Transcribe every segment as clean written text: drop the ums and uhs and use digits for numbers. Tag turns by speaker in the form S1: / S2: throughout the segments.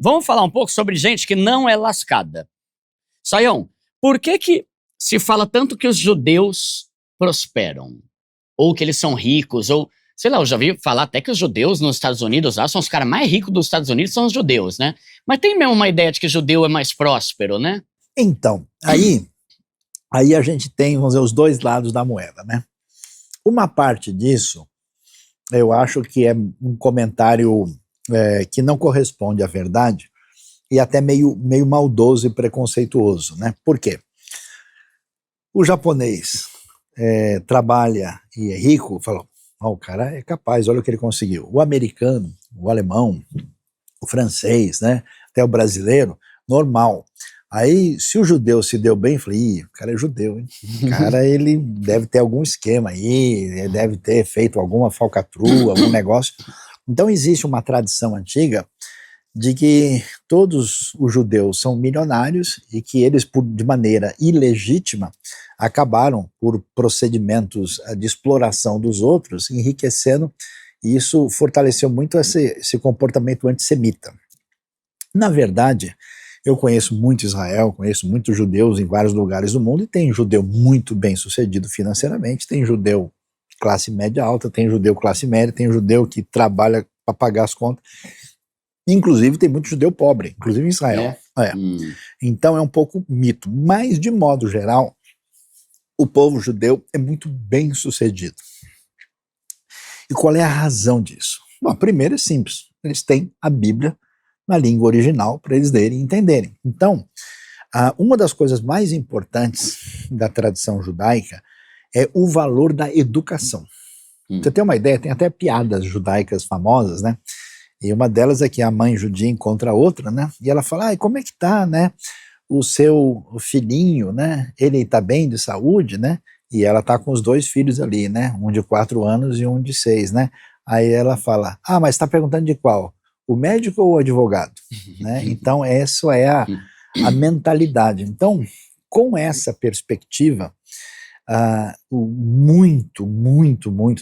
S1: vamos falar um pouco sobre gente que não é lascada. Sayão, por que se fala tanto que os judeus prosperam? Ou que eles são ricos, ou... Sei lá, eu já vi falar até que os judeus nos Estados Unidos lá são os caras mais ricos dos Estados Unidos, são os judeus, né? Mas tem mesmo uma ideia de que judeu é mais próspero, né?
S2: Então, aí a gente tem, vamos dizer, os dois lados da moeda, né? Uma parte disso, eu acho que é um comentário que não corresponde à verdade e até meio maldoso e preconceituoso, né? Por quê? O japonês trabalha e é rico, falou, o cara é capaz, olha o que ele conseguiu. O americano, o alemão, o francês, né? Até o brasileiro, normal. Aí, se o judeu se deu bem, eu falei, o cara é judeu, hein? O cara, ele deve ter algum esquema aí, ele deve ter feito alguma falcatrua, algum negócio. Então, existe uma tradição antiga de que todos os judeus são milionários e que eles, de maneira ilegítima, acabaram por procedimentos de exploração dos outros, enriquecendo, e isso fortaleceu muito esse comportamento antissemita. Na verdade, eu conheço muito Israel, conheço muitos judeus em vários lugares do mundo, e tem judeu muito bem sucedido financeiramente, tem judeu classe média alta, tem judeu classe média, tem judeu que trabalha para pagar as contas, inclusive tem muito judeu pobre, inclusive em Israel. Então é um pouco mito, mas de modo geral, o povo judeu é muito bem sucedido. E qual é a razão disso? Bom, primeiro é simples, eles têm a Bíblia na língua original para eles lerem e entenderem. Então, uma das coisas mais importantes da tradição judaica é o valor da educação. Você tem uma ideia, tem até piadas judaicas famosas, né? E uma delas é que a mãe judia encontra a outra, né? E ela fala, como é que tá, né? O seu filhinho, né? Ele tá bem de saúde, né? E ela tá com os dois filhos ali, né? Um de 4 anos e um de 6, né? Aí ela fala, mas tá perguntando de qual? O médico ou o advogado? Né? Então essa é a mentalidade. Então, com essa perspectiva, muito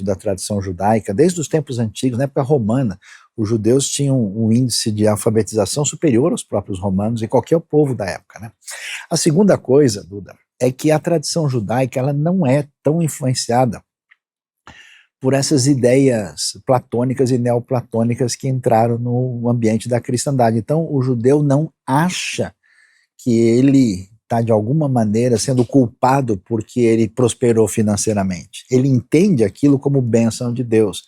S2: da tradição judaica, desde os tempos antigos, na época romana, os judeus tinham um índice de alfabetização superior aos próprios romanos e qualquer povo da época, né? A segunda coisa, Duda, é que a tradição judaica ela não é tão influenciada por essas ideias platônicas e neoplatônicas que entraram no ambiente da cristandade. Então, o judeu não acha que ele está, de alguma maneira, sendo culpado porque ele prosperou financeiramente. Ele entende aquilo como bênção de Deus.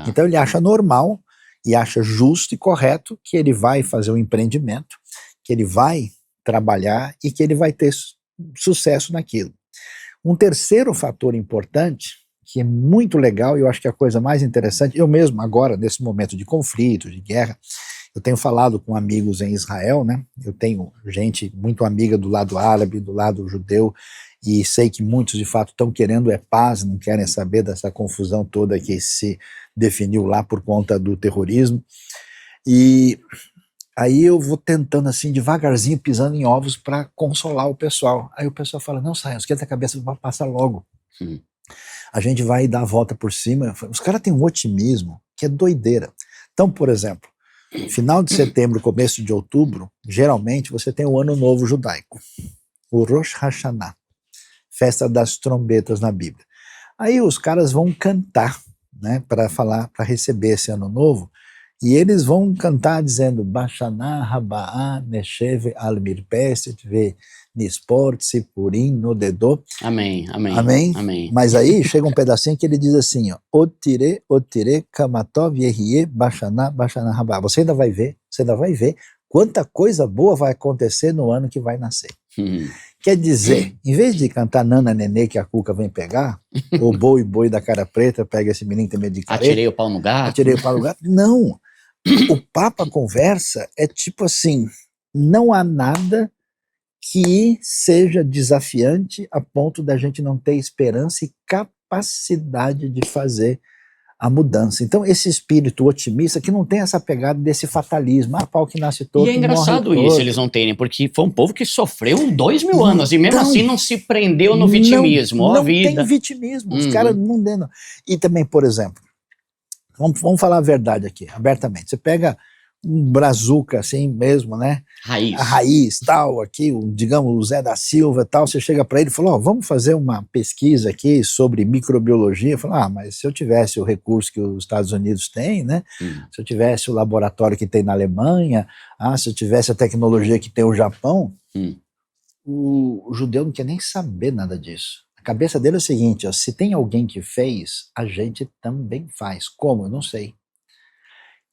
S2: Então, ele acha normal e acha justo e correto que ele vai fazer um empreendimento, que ele vai trabalhar e que ele vai ter sucesso naquilo. Um terceiro fator importante, que é muito legal, e eu acho que é a coisa mais interessante, eu mesmo agora, nesse momento de conflito, de guerra, eu tenho falado com amigos em Israel, né? Eu tenho gente muito amiga do lado árabe, do lado judeu, e sei que muitos de fato estão querendo paz, não querem saber dessa confusão toda que se definiu lá por conta do terrorismo, e aí eu vou tentando assim, devagarzinho, pisando em ovos para consolar o pessoal. Aí o pessoal fala, não, Sayão, esquenta a cabeça, vai passar logo. A gente vai dar a volta por cima. Os caras têm um otimismo que é doideira. Então, por exemplo, final de setembro, começo de outubro, geralmente você tem o Ano Novo Judaico, o Rosh Hashanah, festa das trombetas na Bíblia. Aí os caras vão cantar, né, para receber esse Ano Novo, e eles vão cantar dizendo Bashanah Haba'ah Nesheve Al Mirpeset Ve Nisport Sipurim Nodedô.
S1: Amém, amém.
S2: Amém?
S1: Amém.
S2: Mas aí chega um pedacinho que ele diz assim, ó, Otire Kamatov Yehie Bashanah Haba'ah. Você ainda vai ver quanta coisa boa vai acontecer no ano que vai nascer. Quer dizer, em vez de cantar Nana Nenê que a cuca vem pegar, ou boi da cara preta, pega esse menino que tem medo de careta.
S1: Atirei o pau no gato.
S2: Não. O papo, a conversa é tipo assim, não há nada que seja desafiante a ponto da gente não ter esperança e capacidade de fazer a mudança. Então esse espírito otimista que não tem essa pegada desse fatalismo, pau que nasce todo,
S1: e é engraçado isso eles não terem, porque foi um povo que sofreu 2000 anos e mesmo assim não se prendeu no vitimismo.
S2: Não tem vitimismo, os caras não dão. E também, por exemplo, vamos falar a verdade aqui, abertamente, você pega um brazuca assim mesmo, né?
S1: Raiz.
S2: A raiz, tal, aqui, digamos, o Zé da Silva, tal, você chega para ele e fala, vamos fazer uma pesquisa aqui sobre microbiologia. Fala, mas se eu tivesse o recurso que os Estados Unidos têm, né? Se eu tivesse o laboratório que tem na Alemanha, se eu tivesse a tecnologia que tem o Japão, o judeu não quer nem saber nada disso. A cabeça dele é o seguinte, se tem alguém que fez, a gente também faz. Como? Eu não sei.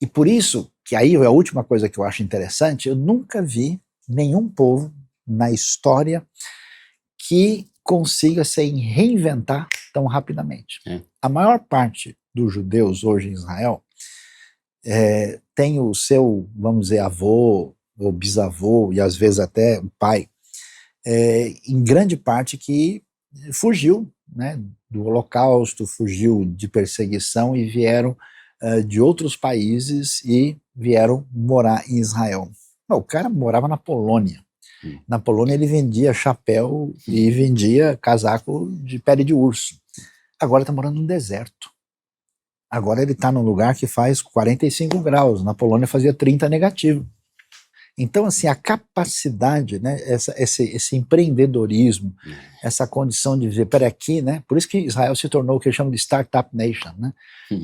S2: E por isso, que aí é a última coisa que eu acho interessante, eu nunca vi nenhum povo na história que consiga se reinventar tão rapidamente. A maior parte dos judeus hoje em Israel tem o seu, vamos dizer, avô ou bisavô, e às vezes até o pai, em grande parte que fugiu, né, do Holocausto, fugiu de perseguição e vieram de outros países e vieram morar em Israel. O cara morava na Polônia. Na Polônia ele vendia chapéu e vendia casaco de pele de urso. Agora está morando no deserto. Agora ele está num lugar que faz 45 graus. Na Polônia fazia 30 negativo. Então, assim, a capacidade, né, esse empreendedorismo, essa condição de dizer, peraí, aqui, né, por isso que Israel se tornou o que eu chamo de Startup Nation, né?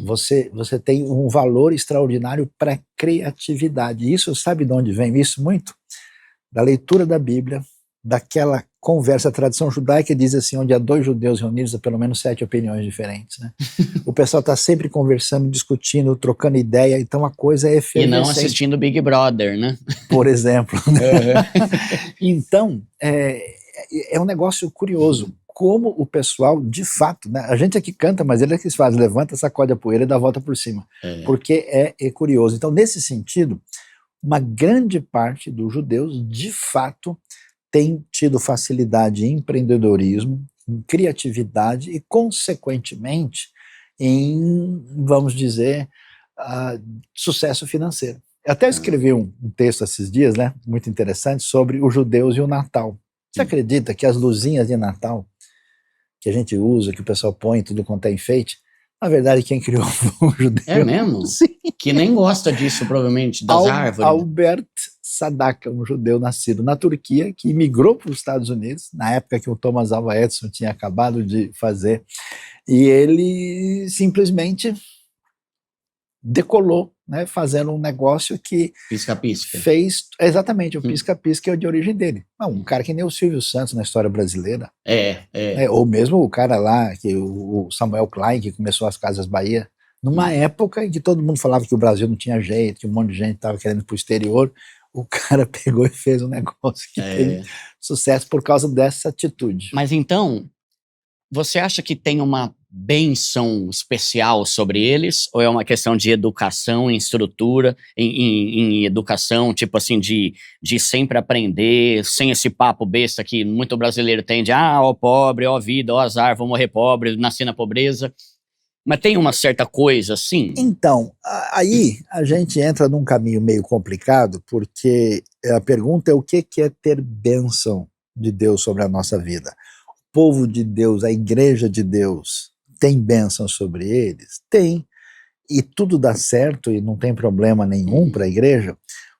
S2: Você tem um valor extraordinário para criatividade. Isso, sabe de onde vem isso muito? Da leitura da Bíblia, daquela conversa, a tradição judaica diz assim, onde há dois judeus reunidos, há pelo menos 7 opiniões diferentes, né? O pessoal está sempre conversando, discutindo, trocando ideia, então a coisa é efervescente.
S1: E não assistindo Big Brother, né?
S2: Por exemplo. Então, é um negócio curioso, como o pessoal, de fato, né, a gente aqui canta, mas ele é que faz, levanta, sacode a poeira e dá a volta por cima, porque é curioso. Então, nesse sentido, uma grande parte dos judeus, de fato, tem tido facilidade em empreendedorismo, em criatividade e, consequentemente, em, vamos dizer, sucesso financeiro. Eu até escrevi um texto esses dias, né, muito interessante, sobre os judeus e o Natal. Você acredita que as luzinhas de Natal que a gente usa, que o pessoal põe, tudo quanto é enfeite, na verdade quem criou foi um judeu.
S1: É mesmo?
S2: Sim.
S1: Que nem gosta disso, provavelmente, das árvores.
S2: Albert Sadaka, um judeu nascido na Turquia, que migrou para os Estados Unidos, na época que o Thomas Alva Edison tinha acabado de fazer, e ele simplesmente decolou, né, fazendo um negócio que
S1: Pisca-pisca.
S2: fez exatamente o pisca-pisca, é de origem dele. Um cara que nem o Silvio Santos na história brasileira. Ou mesmo o cara lá, que o Samuel Klein, que começou as Casas Bahia, numa época em que todo mundo falava que o Brasil não tinha jeito, que um monte de gente estava querendo ir para o exterior, o cara pegou e fez um negócio que teve sucesso por causa dessa atitude.
S1: Mas então, você acha que tem uma bênção especial sobre eles? Ou é uma questão de educação, em estrutura, em educação, tipo assim, de sempre aprender, sem esse papo besta que muito brasileiro tem de ó pobre, ó vida, ó azar, vou morrer pobre, nasci na pobreza. Mas tem uma certa coisa assim?
S2: Então, aí a gente entra num caminho meio complicado, porque a pergunta é o que é ter bênção de Deus sobre a nossa vida. O povo de Deus, a igreja de Deus, tem bênção sobre eles? Tem. E tudo dá certo e não tem problema nenhum para a igreja. O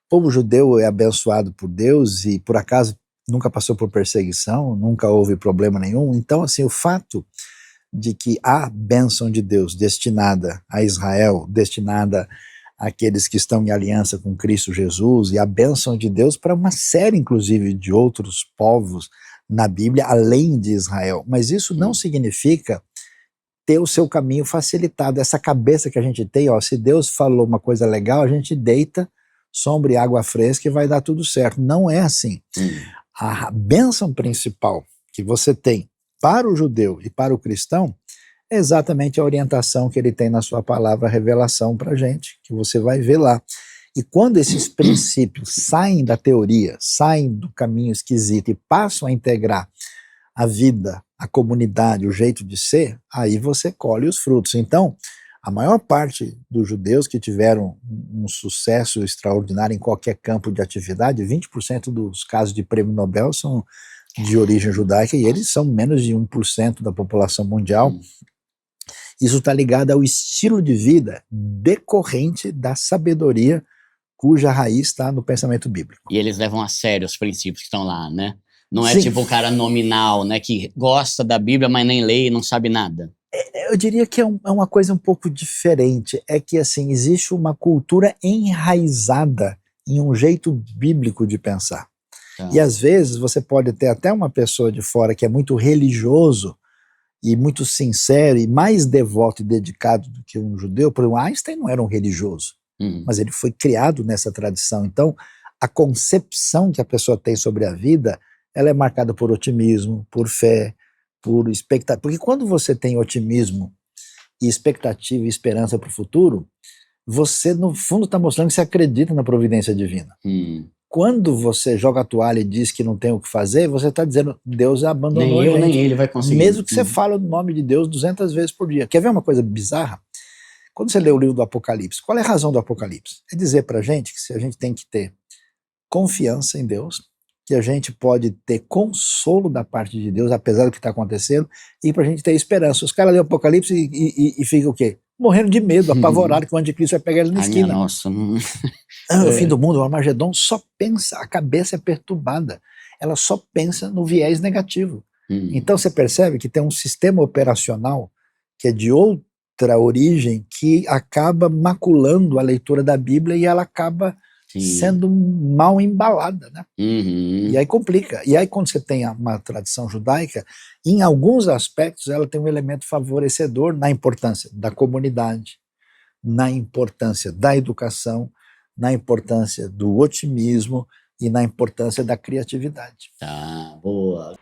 S2: povo judeu é abençoado por Deus e, por acaso, nunca passou por perseguição, nunca houve problema nenhum. Então, assim, o fato de que a bênção de Deus destinada a Israel, destinada àqueles que estão em aliança com Cristo Jesus, e a bênção de Deus para uma série, inclusive, de outros povos na Bíblia, além de Israel. Mas isso não significa ter o seu caminho facilitado. Essa cabeça que a gente tem, se Deus falou uma coisa legal, a gente deita sombra e água fresca e vai dar tudo certo. Não é assim. A bênção principal que você tem para o judeu e para o cristão é exatamente a orientação que ele tem na sua palavra, a revelação para a gente, que você vai ver lá. E quando esses princípios saem da teoria, saem do caminho esquisito e passam a integrar a vida, a comunidade, o jeito de ser, aí você colhe os frutos. Então, a maior parte dos judeus que tiveram um sucesso extraordinário em qualquer campo de atividade, 20% dos casos de prêmio Nobel são de origem judaica, e eles são menos de 1% da população mundial. Isso está ligado ao estilo de vida decorrente da sabedoria cuja raiz está no pensamento bíblico.
S1: E eles levam a sério os princípios que estão lá, né? Não é
S2: Sim.
S1: tipo o cara nominal, né? Que gosta da Bíblia, mas nem lê e não sabe nada.
S2: Eu diria que é uma coisa um pouco diferente. É que, assim, existe uma cultura enraizada em um jeito bíblico de pensar.
S1: Tá.
S2: E às vezes você pode ter até uma pessoa de fora que é muito religioso e muito sincero e mais devoto e dedicado do que um judeu. Por exemplo, Einstein não era um religioso, mas ele foi criado nessa tradição. Então, a concepção que a pessoa tem sobre a vida, ela é marcada por otimismo, por fé, por expectativa. Porque quando você tem otimismo e expectativa e esperança para o futuro, você, no fundo, está mostrando que você acredita na providência divina. Quando você joga a toalha e diz que não tem o que fazer, você está dizendo, Deus abandonou a gente.
S1: Nem ele vai conseguir.
S2: Mesmo que você fale o nome de Deus 200 vezes por dia. Quer ver uma coisa bizarra? Quando você lê o livro do Apocalipse, qual é a razão do Apocalipse? É dizer pra gente que a gente tem que ter confiança em Deus, que a gente pode ter consolo da parte de Deus, apesar do que está acontecendo, e pra gente ter esperança. Os caras lêem o Apocalipse e ficam o quê? Morrendo de medo, apavorado que o anticristo vai pegar ele na esquina.
S1: Nossa.
S2: O fim do mundo, o Armagedon, só pensa, a cabeça é perturbada, ela só pensa no viés negativo. Então você percebe que tem um sistema operacional que é de outra origem, que acaba maculando a leitura da Bíblia e ela acaba sendo mal embalada, né? E aí complica. E aí quando você tem uma tradição judaica, em alguns aspectos ela tem um elemento favorecedor na importância da comunidade, na importância da educação, na importância do otimismo e na importância da criatividade.
S1: Tá, boa.